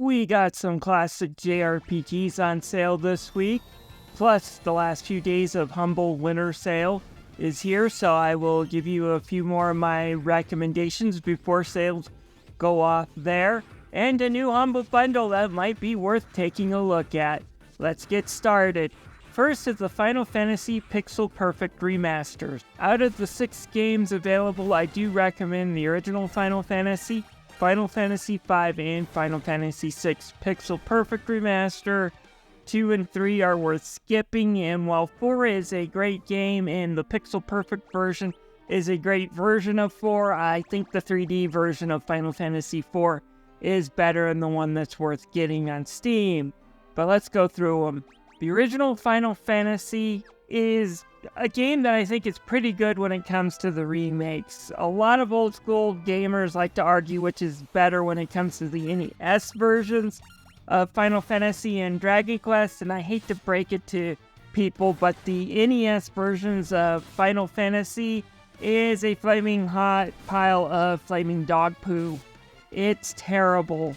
We got some classic JRPGs on sale this week, plus the last few days of Humble Winter Sale is here, so I will give you a few more of my recommendations before sales go off there, and a new Humble bundle that might be worth taking a look at. Let's get started. First is the Final Fantasy Pixel Perfect Remasters. Out of the 6 games available, I do recommend the original Final Fantasy, Final Fantasy V, and Final Fantasy VI. Pixel Perfect Remaster 2 and 3 are worth skipping, and while 4 is a great game and the Pixel Perfect version is a great version of 4, I think the 3D version of Final Fantasy IV is better and the one that's worth getting on Steam. But let's go through them. The original Final Fantasy is a game that I think is pretty good when it comes to the remakes. A lot of old school gamers like to argue which is better when it comes to the NES versions of Final Fantasy and Dragon Quest, and I hate to break it to people, but the NES versions of Final Fantasy is a flaming hot pile of flaming dog poo. It's terrible.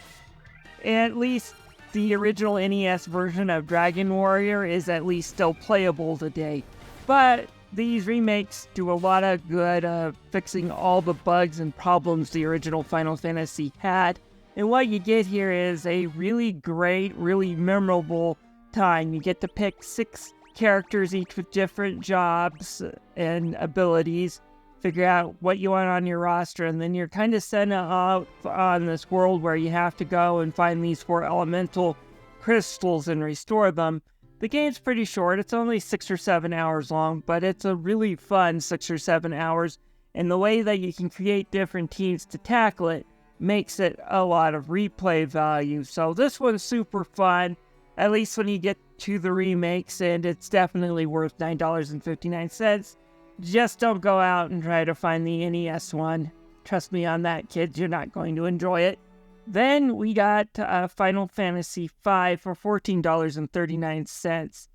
At least the original NES version of Dragon Warrior is at least still playable today. But these remakes do a lot of good fixing all the bugs and problems the original Final Fantasy had. And what you get here is a really great, really memorable time. You get to pick 6 characters, each with different jobs and abilities. Figure out what you want on your roster, and then you're kind of sent out on this world where you have to go and find these 4 elemental crystals and restore them. The game's pretty short. It's only 6 or 7 hours long, but it's a really fun 6 or 7 hours, and the way that you can create different teams to tackle it makes it a lot of replay value. So this one's super fun, at least when you get to the remakes, and it's definitely worth $9.59. Just don't go out and try to find the NES one. Trust me on that, kids. You're not going to enjoy it. Then we got Final Fantasy V for $14.39.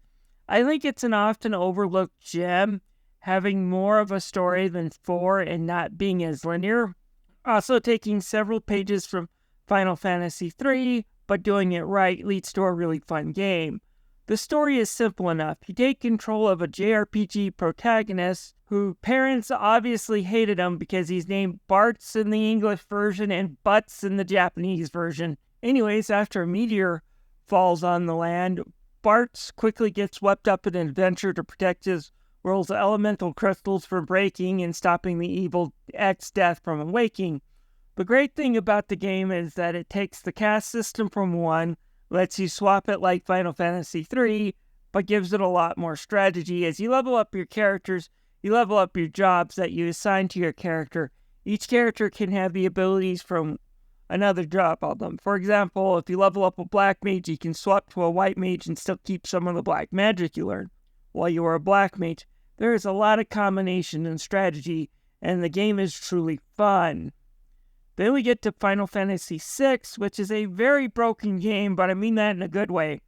I think it's an often overlooked gem, having more of a story than 4 and not being as linear. Also taking several pages from Final Fantasy III, but doing it right leads to a really fun game. The story is simple enough. You take control of a JRPG protagonist whose parents obviously hated him because he's named Bartz in the English version and Butts in the Japanese version. Anyways, after a meteor falls on the land, Bartz quickly gets swept up in an adventure to protect his world's elemental crystals from breaking and stopping the evil X-Death from awaking. The great thing about the game is that it takes the cast system from 1, lets you swap it like Final Fantasy III, but gives it a lot more strategy. As you level up your characters, you level up your jobs that you assign to your character. Each character can have the abilities from another job on them. For example, if you level up a black mage, you can swap to a white mage and still keep some of the black magic you learned while you were a black mage. There is a lot of combination and strategy, and the game is truly fun. Then we get to Final Fantasy VI, which is a very broken game, but I mean that in a good way.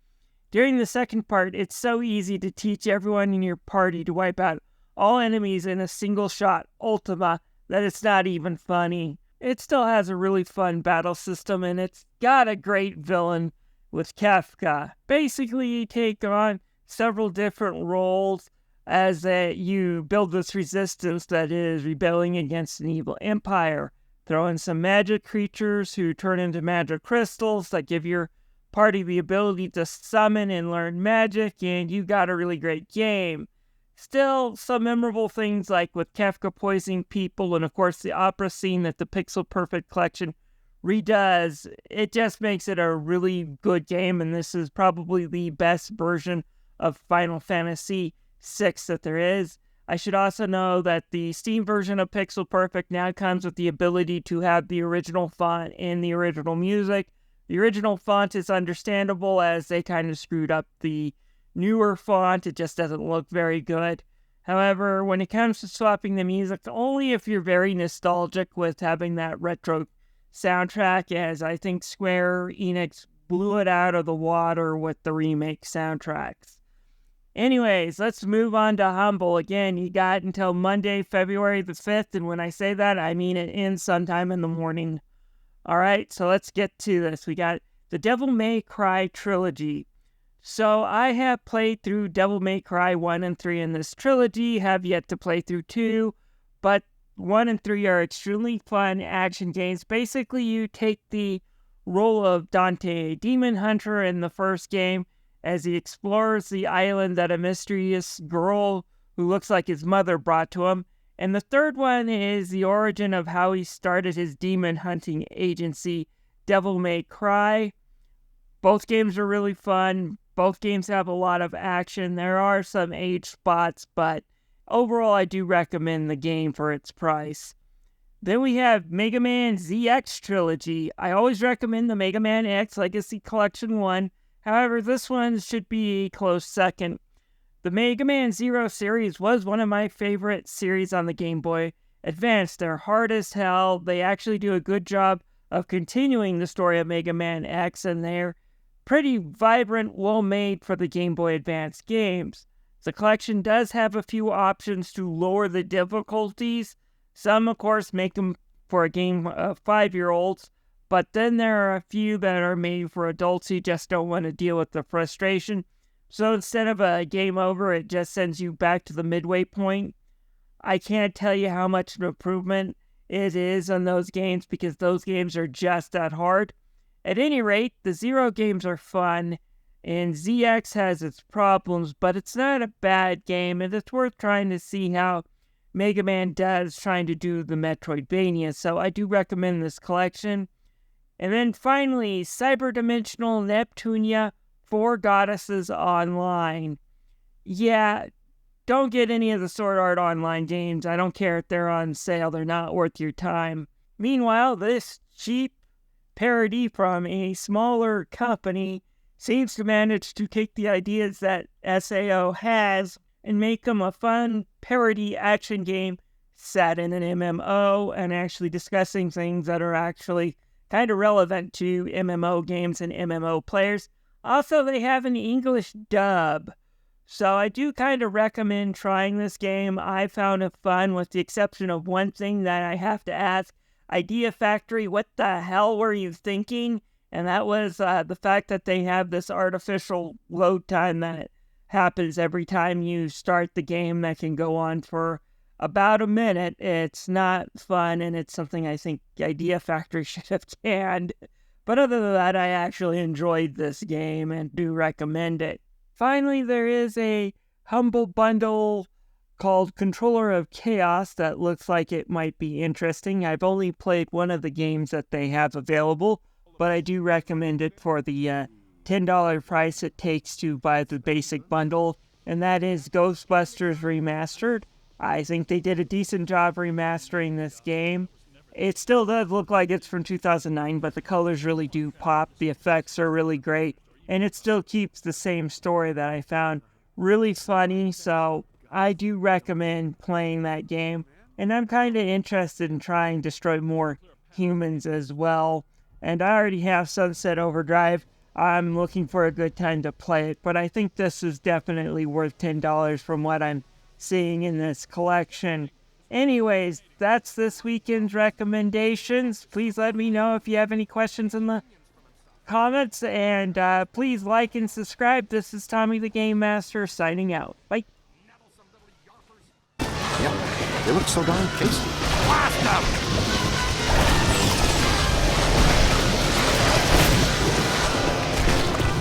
During the second part, it's so easy to teach everyone in your party to wipe out all enemies in a single shot Ultima that it's not even funny. It still has a really fun battle system, and it's got a great villain with Kefka. Basically, you take on several different roles as you build this resistance that is rebelling against an evil empire. Throw in some magic creatures who turn into magic crystals that give your party the ability to summon and learn magic, and you got a really great game. Still, some memorable things like with Kefka poisoning people, and of course the opera scene that the Pixel Perfect Collection redoes. It just makes it a really good game, and this is probably the best version of Final Fantasy VI that there is. I should also know that the Steam version of Pixel Perfect now comes with the ability to have the original font and the original music. The original font is understandable as they kind of screwed up the newer font. It just doesn't look very good. However, when it comes to swapping the music, only if you're very nostalgic with having that retro soundtrack, as I think Square Enix blew it out of the water with the remake soundtracks. Anyways, let's move on to Humble. Again, you got until Monday, February the 5th, and when I say that, I mean it ends sometime in the morning. All right, so let's get to this. We got the Devil May Cry trilogy. So I have played through Devil May Cry 1 and 3 in this trilogy, have yet to play through 2, but 1 and 3 are extremely fun action games. Basically, you take the role of Dante, a demon hunter in the first game, as he explores the island that a mysterious girl who looks like his mother brought to him. And the third one is the origin of how he started his demon hunting agency, Devil May Cry. Both games are really fun. Both games have a lot of action. There are some age spots, but overall I do recommend the game for its price. Then we have Mega Man ZX Trilogy. I always recommend the Mega Man X Legacy Collection 1. However, this one should be a close second. The Mega Man Zero series was one of my favorite series on the Game Boy Advance. They're hard as hell. They actually do a good job of continuing the story of Mega Man X, and they're pretty vibrant, well-made for the Game Boy Advance games. The collection does have a few options to lower the difficulties. Some, of course, make them for a game of 5-year-olds, but then there are a few that are made for adults who just don't want to deal with the frustration. So instead of a game over, it just sends you back to the midway point. I can't tell you how much of an improvement it is on those games because those games are just that hard. At any rate, the Zero games are fun, and ZX has its problems, but it's not a bad game, and it's worth trying to see how Mega Man does trying to do the Metroidvania, so I do recommend this collection. And then finally, Cyberdimensional Neptunia 4 Goddesses Online. Yeah, don't get any of the Sword Art Online games. I don't care if they're on sale. They're not worth your time. Meanwhile, this cheap parody from a smaller company seems to manage to take the ideas that SAO has and make them a fun parody action game set in an MMO and actually discussing things that are actually kind of relevant to MMO games and MMO players. Also, they have an English dub, so I do kind of recommend trying this game. I found it fun with the exception of one thing that I have to ask Idea Factory, what the hell were you thinking? And that was the fact that they have this artificial load time that happens every time you start the game that can go on for about a minute. It's not fun, and it's something I think Idea Factory should have canned. But other than that, I actually enjoyed this game and do recommend it. Finally, there is a humble bundle called Controller of Chaos that looks like it might be interesting. I've only played one of the games that they have available, but I do recommend it for the $10 price it takes to buy the basic bundle, and that is Ghostbusters Remastered. I think they did a decent job remastering this game. It still does look like it's from 2009, but the colors really do pop, the effects are really great, and it still keeps the same story that I found really funny, so I do recommend playing that game, and I'm kind of interested in trying to destroy more humans as well. And I already have Sunset Overdrive. I'm looking for a good time to play it, but I think this is definitely worth $10 from what I'm seeing in this collection. Anyways, that's this weekend's recommendations. Please let me know if you have any questions in the comments, and please like and subscribe. This is Tommy the Game Master signing out. Bye. Yep, they look so darn tasty. Blast them!